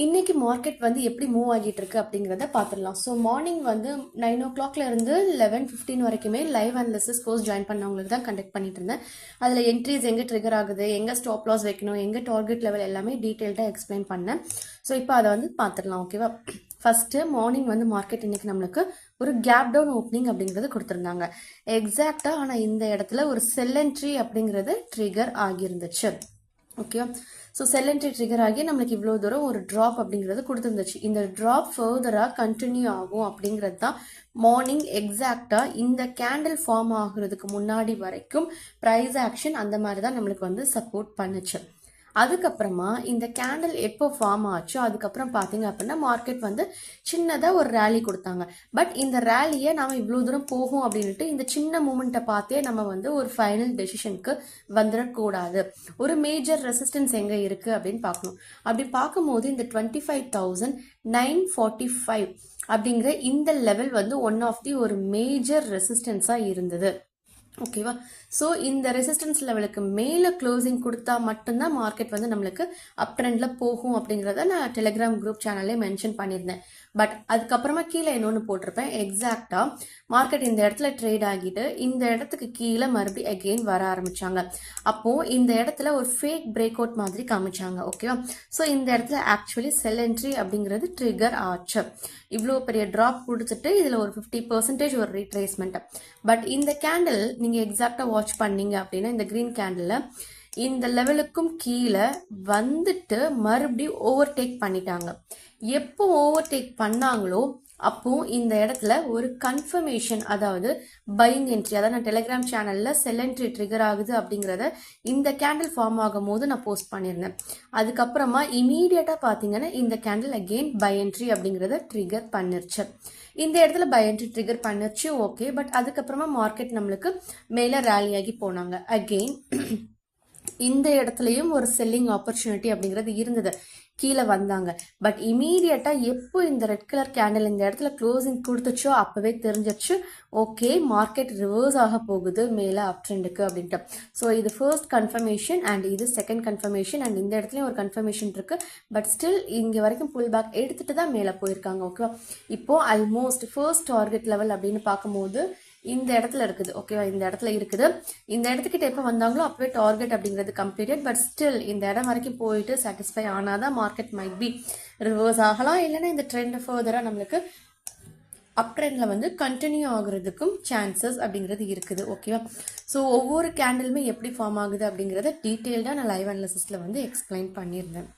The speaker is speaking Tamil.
இன்னைக்கு மார்க்கெட் வந்து எப்படி மூவ் ஆகிட்டு இருக்கு அப்படிங்கிறத பார்த்துடலாம். ஸோ மார்னிங் வந்து 9 o'clockல இருந்து 11:15 வரைக்குமே லைவ் அனாலிசிஸ் கோர்ஸ் ஜாயின் பண்ணவங்களுக்கு தான் கண்டக்ட் பண்ணிட்டு இருந்தேன். அதில் என்ட்ரிஸ் எங்கே ட்ரிகர் ஆகுது, எங்கே ஸ்டாப் லாஸ் வைக்கணும், எங்கே டார்கெட் லெவல் எல்லாமே டீட்டெயில்டாக எக்ஸ்பிளைன் பண்ணேன். ஸோ இப்போ அதை வந்து பார்த்துடலாம். ஓகேவா? ஃபர்ஸ்ட் மார்னிங் வந்து மார்க்கெட் இன்னைக்கு நம்மளுக்கு ஒரு கேப் டவுன் ஓப்பனிங் அப்படிங்கிறது கொடுத்துருந்தாங்க எக்ஸாக்டா. ஆனால் இந்த இடத்துல ஒரு செல் என்ட்ரி அப்படிங்கிறது ட்ரிகர் ஆகியிருந்துச்சு. ஓகேவா? ஸோ செல் என்ட்ரி ட்ரிகர் ஆகி நம்மளுக்கு இவ்வளோ தூரம் ஒரு ட்ராப் அப்படிங்கிறது கொடுத்துருந்துச்சு. இந்த ட்ராப் ஃபர்தராக கண்டினியூ ஆகும் அப்படிங்கிறது தான் மார்னிங் எக்ஸாக்டாக இந்த கேண்டில் ஃபார்ம் ஆகுறதுக்கு முன்னாடி வரைக்கும் ப்ரைஸ் ஆக்ஷன் அந்த மாதிரி தான் நம்மளுக்கு வந்து சப்போர்ட் பண்ணுச்சு. அதுக்கப்புறமா இந்த கேண்டில் எப்போ ஃபார்ம் ஆச்சோ அதுக்கப்புறம் பார்த்தீங்க அப்படின்னா மார்க்கெட் வந்து சின்னதாக ஒரு ரேலி கொடுத்தாங்க. பட் இந்த ரேலியை நாம் இவ்வளோ தூரம் போகும் அப்படின்ட்டு இந்த சின்ன மூமெண்ட்டை பார்த்தே நம்ம வந்து ஒரு ஃபைனல் டெசிஷனுக்கு வந்துடக்கூடாது. ஒரு மேஜர் ரெசிஸ்டன்ஸ் எங்கே இருக்குது அப்படின்னு பார்க்கணும். அப்படி பார்க்கும்போது இந்த 25,945 அப்படிங்கிற இந்த லெவல் வந்து ஒன் ஆஃப் தி ஒரு மேஜர் ரெசிஸ்டன்ஸாக இருந்தது. ஓகேவா? ஸோ இந்த ரெசிஸ்டன்ஸ் லெவலுக்கு மேலே க்ளோசிங் கொடுத்தா மட்டும்தான் மார்க்கெட் வந்து நம்மளுக்கு அப் ட்ரெண்டில் போகும் அப்படிங்கிறத நான் டெலிகிராம் குரூப் சேனல்லே மென்ஷன் பண்ணியிருந்தேன். பட் அதுக்கப்புறமா கீழே இன்னொன்று போட்டிருப்பேன். எக்ஸாக்டாக மார்க்கெட் இந்த இடத்துல ட்ரேட் ஆகிட்டு இந்த இடத்துக்கு கீழே மறுபடியும் அகெயின் வர ஆரம்பிச்சாங்க. அப்போது இந்த இடத்துல ஒரு ஃபேக் பிரேக் அவுட் மாதிரி காமிச்சாங்க. ஓகேவா? ஸோ இந்த இடத்துல ஆக்சுவலி செல் என்ட்ரி அப்படிங்கிறது ட்ரிகர் ஆச்சு. இவ்வளோ பெரிய ட்ராப் கொடுத்துட்டு இதில் ஒரு 50% ஒரு ரீட்ரேஸ்மெண்ட். பட் இந்த கேண்டில் நீங்கள் எக்ஸாக்டாக வாட்ச் பண்ணீங்க அப்படின்னா இந்த கிரீன் கேண்டில் இந்த லெவலுக்கும் கீழே வந்துட்டு மறுபடியும் ஓவர்டேக் பண்ணிட்டாங்க. எப்போ ஓவர்டேக் பண்ணாங்களோ அப்போ இந்த இடத்துல ஒரு கன்ஃபர்மேஷன், அதாவது பையிங் என்ட்ரி, அதாவது நான் டெலிகிராம் சேனல்ல செல் என்ட்ரி ட்ரிகர் ஆகுது அப்படிங்கிறத இந்த கேண்டில் ஃபார்ம் ஆகும் போது நான் போஸ்ட் பண்ணியிருந்தேன். அதுக்கப்புறமா இமீடியட்டா பாத்தீங்கன்னா இந்த கேண்டில் அகெயின் பை என்ட்ரி அப்படிங்கிறத ட்ரிகர் பண்ணிருச்சு. இந்த இடத்துல பை என்ட்ரி ட்ரிகர் பண்ணிருச்சு. ஓகே, பட் அதுக்கப்புறமா மார்க்கெட் நம்மளுக்கு மேல ரேலி ஆகி போனாங்க. அகெயின் இந்த இடத்துலயும் ஒரு செல்லிங் ஆப்பர்ச்சுனிட்டி அப்படிங்கிறது இருந்தது. கீழே வந்தாங்க. பட் இமீடியட்டா எப்போ இந்த ரெட் கலர் கேண்டில் இந்த இடத்துல க்ளோசிங் கொடுத்துச்சோ அப்பவே தெரிஞ்சிச்சு ஓகே மார்க்கெட் ரிவர்ஸ் ஆக போகுது மேலே அப் ட்ரெண்டுக்கு அப்படின்ட்டு. ஸோ இது ஃபர்ஸ்ட் கன்ஃபர்மேஷன் அண்ட் இது செகண்ட் கன்ஃபர்மேஷன் அண்ட் இந்த இடத்துலயும் ஒரு கன்ஃபர்மேஷன் இருக்கு. பட் ஸ்டில் இங்க வரைக்கும் புல் பேக் எடுத்துட்டு தான் மேலே போயிருக்காங்க. ஓகேவா? இப்போ ஆல்மோஸ்ட் ஃபர்ஸ்ட் டார்கெட் லெவல் அப்படின்னு பார்க்கும்போது இந்த இடத்துல இருக்குது. ஓகேவா? இந்த இடத்துல இருக்குது. இந்த இடத்துக்கிட்ட எப்போ வந்தாங்களோ அப்பவே டார்கெட் அப்படிங்கிறது கம்ப்ளீட்டட். பட் ஸ்டில் இந்த இடம் வரைக்கும் போயிட்டு சாட்டிஸ்ஃபை ஆனாதான் மார்க்கெட் மைட் பி ரிவர்ஸ் ஆகலாம். இல்லைன்னா இந்த ட்ரெண்ட் ஃபர்தரா நம்மளுக்கு அப் ட்ரெண்ட்ல வந்து கண்டினியூ ஆகுறதுக்கும் சான்சஸ் அப்படிங்கிறது இருக்குது. ஓகேவா? ஸோ ஒவ்வொரு கேண்டிலுமே எப்படி ஃபார்ம் ஆகுது அப்படிங்கிறத டீட்டெயில்டாக நான் லைவ் அனாலிசிஸ்ல வந்து எக்ஸ்பிளைன் பண்ணியிருந்தேன்.